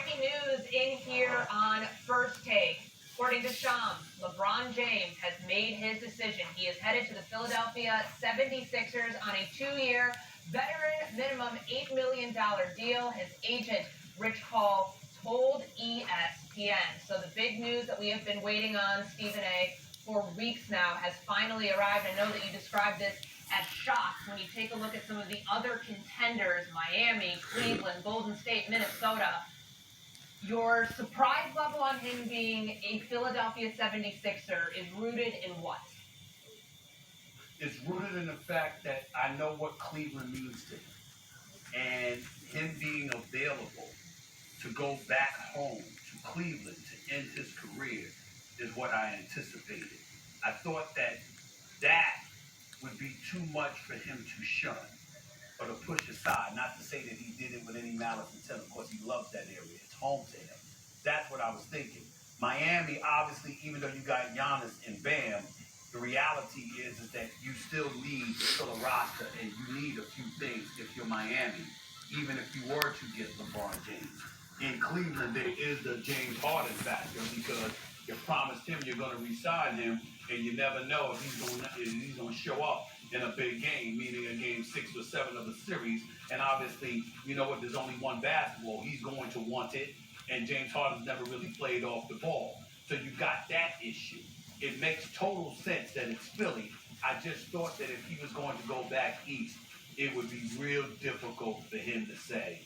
breaking news in here on First Take. According to Shams, LeBron James has made his decision. He is headed to the Philadelphia 76ers on a 2-year veteran minimum $8 million deal. His agent, Rich Paul, told ESPN. So the big news that we have been waiting on, Stephen A., for weeks now has finally arrived. I know that you described this as shocks when you take a look at some of the other contenders, Miami, Cleveland, Golden State, Minnesota. Your surprise level on him being a Philadelphia 76er is rooted in what? It's rooted in the fact that I know what Cleveland means to him. And him being available to go back home to Cleveland to end his career is what I anticipated. I thought that would be too much for him to shun or to push aside. Not to say that he did it with any malice intent. Of course, he loves that area. It's home to him. That's what I was thinking. Miami, obviously, even though you got Giannis and Bam, the reality is that you still need to fill a roster, and you need a few things if you're Miami, even if you were to get LeBron James. In Cleveland, there is the James Harden factor because you promised him you're going to re-sign him, and you never know if he's going to show up in a big game, meaning a game 6 or 7 of the series. And obviously, you know what? There's only one basketball. He's going to want it, and James Harden's never really played off the ball. So you got that issue. It makes total sense that it's Philly. I just thought that if he was going to go back east, it would be real difficult for him to say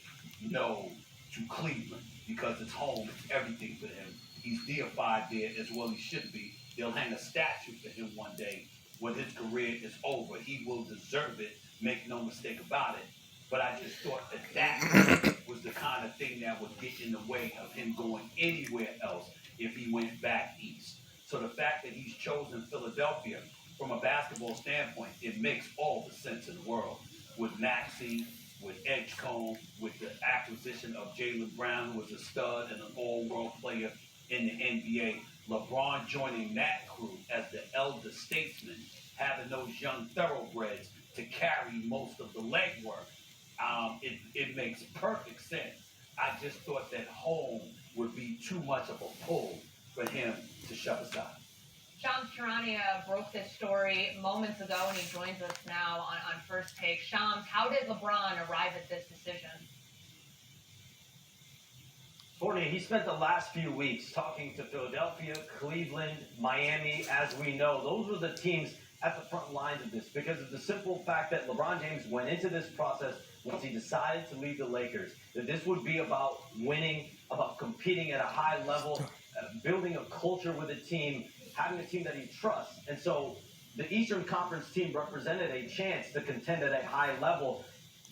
no to Cleveland because it's home, it's everything for him. He's deified there as well he should be. They'll hang a statue for him one day when his career is over. He will deserve it, make no mistake about it. But I just thought that was the kind of thing that would get in the way of him going anywhere else if he went back east. So the fact that he's chosen Philadelphia from a basketball standpoint, it makes all the sense in the world. With Maxey, with Edgecombe, with the acquisition of Jaylen Brown, who was a stud and an all-world player in the NBA, LeBron joining that crew as the elder statesman, having those young thoroughbreds to carry most of the legwork, it makes perfect sense. I just thought that home would be too much of a pull for him to shove aside. Shams Charania broke this story moments ago, and he joins us now on First Take. Shams, how did LeBron arrive at this decision? Courtney, he spent the last few weeks talking to Philadelphia, Cleveland, Miami. As we know, those were the teams at the front lines of this because of the simple fact that LeBron James went into this process once he decided to leave the Lakers, that this would be about winning, about competing at a high level, building a culture with a team, having a team that he trusts. And so the Eastern Conference team represented a chance to contend at a high level.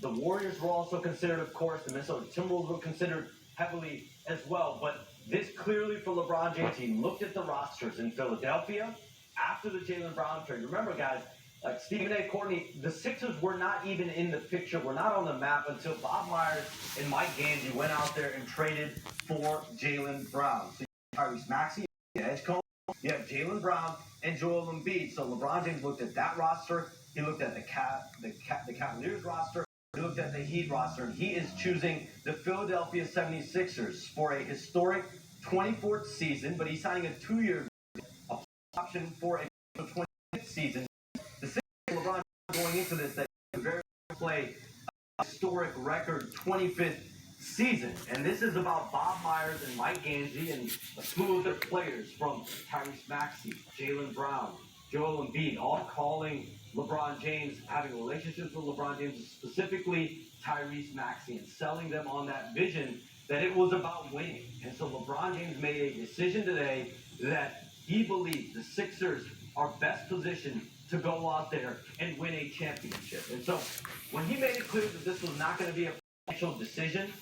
The Warriors were also considered, of course. The Minnesota Timberwolves were considered heavily as well. But this clearly for LeBron James, he looked at the rosters in Philadelphia after the Jaylen Brown trade. Remember, guys, like Stephen A. Courtney, the Sixers were not even in the picture, were not on the map until Bob Myers and Mike Gandy went out there and traded for Jaylen Brown. So you have Tyrese Maxey, Edgecombe, you have Jaylen Brown and Joel Embiid. So LeBron James looked at that roster. He looked at the Cavaliers roster. He looked at the Heat roster. And he is choosing the Philadelphia 76ers for a historic 24th season, but he's signing a 2-year option for a 25th season. The Sixers, LeBron going into this, that he very play a historic record 25th season. And this is about Bob Myers and Mike Gandy and a slew of their players from Tyrese Maxey, Jaylen Brown, Joel Embiid, all calling LeBron James, having relationships with LeBron James, specifically Tyrese Maxey, and selling them on that vision that it was about winning. And so LeBron James made a decision today that he believes the Sixers are best positioned to go out there and win a championship. And so when he made it clear that this was not going to be a financial decision,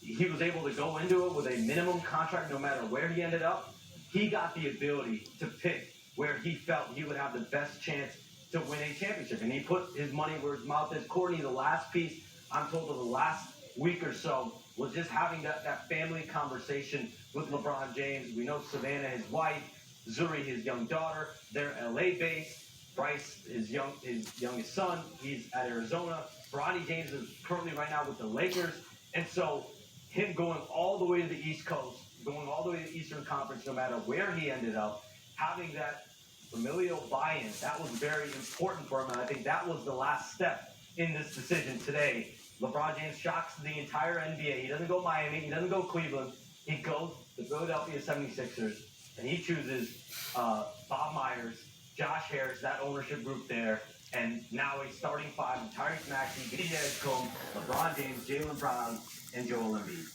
he was able to go into it with a minimum contract no matter where he ended up. He got the ability to pick where he felt he would have the best chance to win a championship. And he put his money where his mouth is. Courtney, the last piece, I'm told, of the last week or so was just having that family conversation with LeBron James. We know Savannah, his wife, Zuri, his young daughter, they're LA-based. Bryce, his youngest son, he's at Arizona. Bronny James is currently right now with the Lakers. And so him going all the way to the East Coast, going all the way to the Eastern Conference, no matter where he ended up, having that familial buy-in, that was very important for him, and I think that was the last step in this decision today. LeBron James shocks the entire NBA. He doesn't go Miami, he doesn't go Cleveland, he goes to Philadelphia 76ers, and he chooses Bob Myers, Josh Harris, that ownership group there, and now a starting five, Tyrese Maxey, Gideon Edgecombe, LeBron James, Jaylen Brown, and Joel Embiid.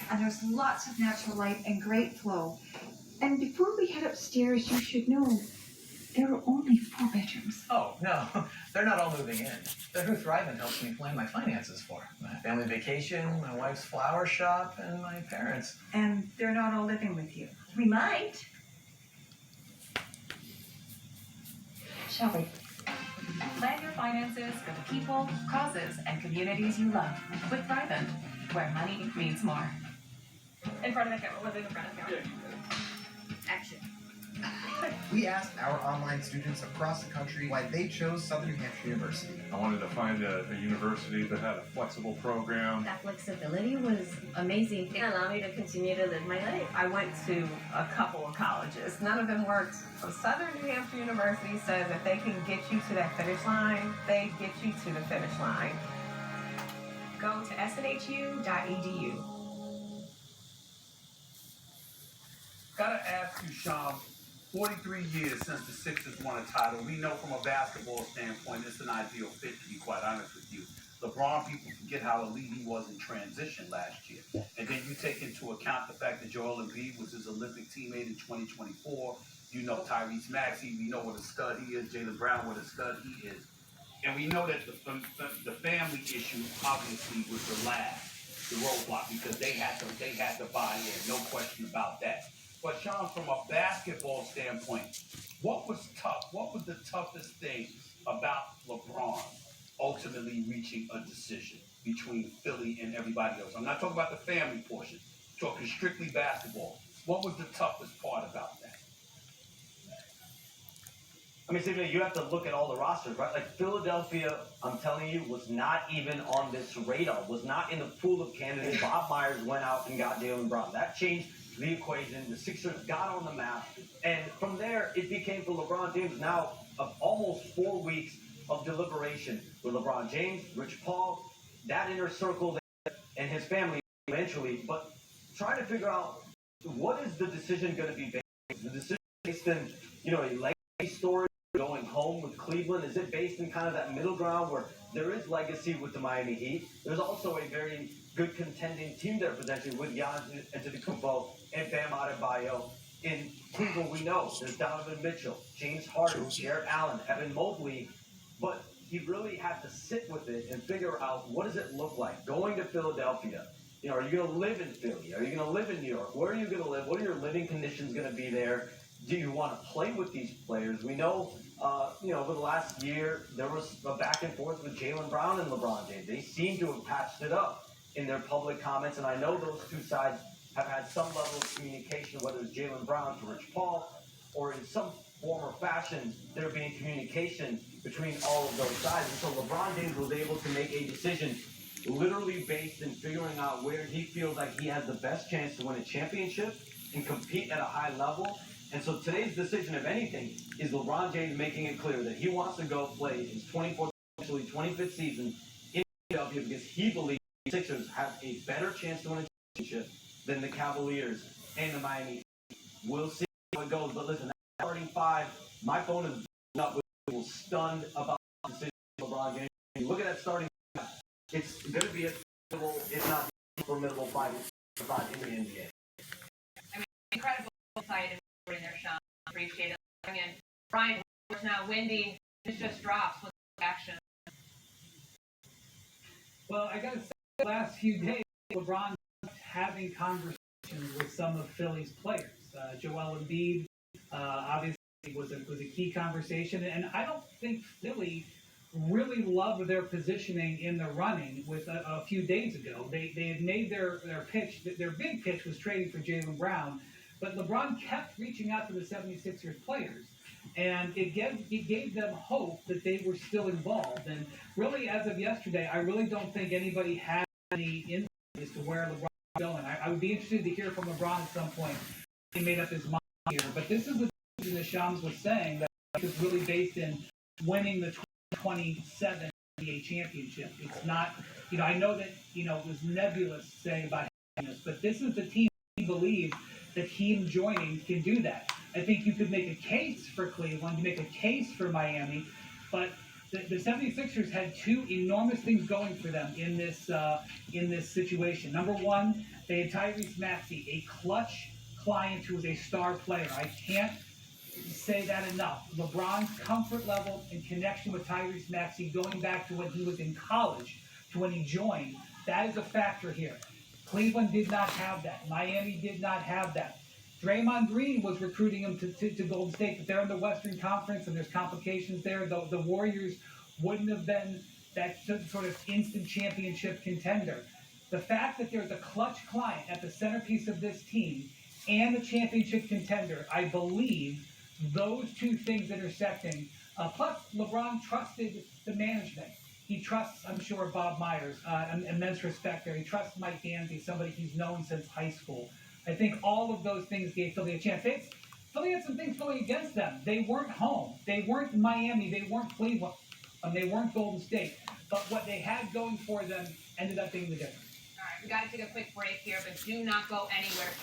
And there's lots of natural light and great flow. And before we head upstairs, you should know there are only 4 bedrooms. Oh, no, they're not all moving in. They're who Thrivent helps me plan my finances for. My family vacation, my wife's flower shop, and my parents. And they're not all living with you. We might. Shall we? Plan your finances for the people, causes, and communities you love with Thrivent, where money means more. In front of the camera, within the front of the camera. Action. We asked our online students across the country why they chose Southern New Hampshire University. I wanted to find a university that had a flexible program. That flexibility was amazing. It allowed me to continue to live my life. I went to a couple of colleges. None of them worked. So Southern New Hampshire University says if they can get you to that finish line, they get you to the finish line. Go to snhu.edu. Gotta ask you, Sean, 43 years since the Sixers won a title. We know from a basketball standpoint, it's an ideal fit, to be quite honest with you. LeBron, people forget how elite he was in transition last year. And then you take into account the fact that Joel Embiid was his Olympic teammate in 2024. You know Tyrese Maxey. We know what a stud he is. Jaylen Brown, what a stud he is. And we know that the family issue, obviously, was the roadblock, because they had to buy in. No question about that. But Sean, from a basketball standpoint, what was tough? What was the toughest thing about LeBron ultimately reaching a decision between Philly and everybody else? I'm not talking about the family portion. I'm talking strictly basketball. What was the toughest part about that? I mean, Stephen, you have to look at all the rosters, right? Like Philadelphia, I'm telling you, was not even on this radar, was not in the pool of candidates. Bob Myers went out and got Jaylen Brown. That changed the equation. The Sixers got on the map, and from there it became for LeBron James now of almost 4 weeks of deliberation with LeBron James, Rich Paul, that inner circle there, and his family eventually, but trying to figure out what is the decision going to be based on. The decision based in, a legacy story going home with Cleveland? Is it based in kind of that middle ground where there is legacy with the Miami Heat? There's also a very good contending team there potentially with Giannis Antetokounmpo and Bam Adebayo. In Cleveland, we know there's Donovan Mitchell, James Harden, Jarrett Allen, Evan Mobley, but he really had to sit with it and figure out, what does it look like going to Philadelphia? Are you going to live in Philly? Are you going to live in New York? Where are you going to live? What are your living conditions going to be there? Do you want to play with these players? We know, over the last year, there was a back and forth with Jaylen Brown and LeBron James. They seem to have patched it up in their public comments, and I know those two sides have had some level of communication, whether it's Jaylen Brown to Rich Paul, or in some form or fashion, there being communication between all of those sides. And so LeBron James was able to make a decision literally based in figuring out where he feels like he has the best chance to win a championship and compete at a high level. And so today's decision, if anything, is LeBron James making it clear that he wants to go play his 24th, actually 25th season in Philadelphia, because he believes the Sixers have a better chance to win a championship than the Cavaliers and the Miami Heat. We'll see how it goes. But listen, that starting five, my phone is up with people stunned about the decision of LeBron James. Look at that starting five. It's going to be a formidable, if not formidable, five in the NBA. I mean, incredible insight in there, Sean. Appreciate it. And Brian, it's now windy. This just drops with action. Well, I got to say, the last few days, LeBron having conversations with some of Philly's players. Joel Embiid obviously was a key conversation, and I don't think Philly really loved their positioning in the running with a few days ago. They had made their pitch. Their big pitch was trading for Jaylen Brown, but LeBron kept reaching out to the 76ers players, and it gave them hope that they were still involved. And really, as of yesterday, I really don't think anybody had any as to where LeBron is going. I would be interested to hear from LeBron at some point. He made up his mind here, but this is the thing that Shams was saying that is really based in winning the 2027 NBA championship. It's not, I know that, it was nebulous saying about this, but this is the team he believes that him joining can do that. I think you could make a case for Cleveland, you make a case for Miami, but the 76ers had two enormous things going for them in this situation. Number one, they had Tyrese Maxey, a clutch client who was a star player. I can't say that enough. LeBron's comfort level and connection with Tyrese Maxey going back to when he was in college, to when he joined, that is a factor here. Cleveland did not have that. Miami did not have that. Draymond Green was recruiting him to Golden State, but they're in the Western Conference and there's complications there. The Warriors wouldn't have been that sort of instant championship contender. The fact that there's a clutch client at the centerpiece of this team and a championship contender, I believe those two things intersecting. Plus, LeBron trusted the management. He trusts, I'm sure, Bob Myers, immense respect there. He trusts Mike Danzy, somebody he's known since high school. I think all of those things gave Philly a chance. Philly had some things going against them. They weren't home. They weren't Miami. They weren't Cleveland. They weren't Golden State. But what they had going for them ended up being the difference. All right, we got to take a quick break here, but do not go anywhere.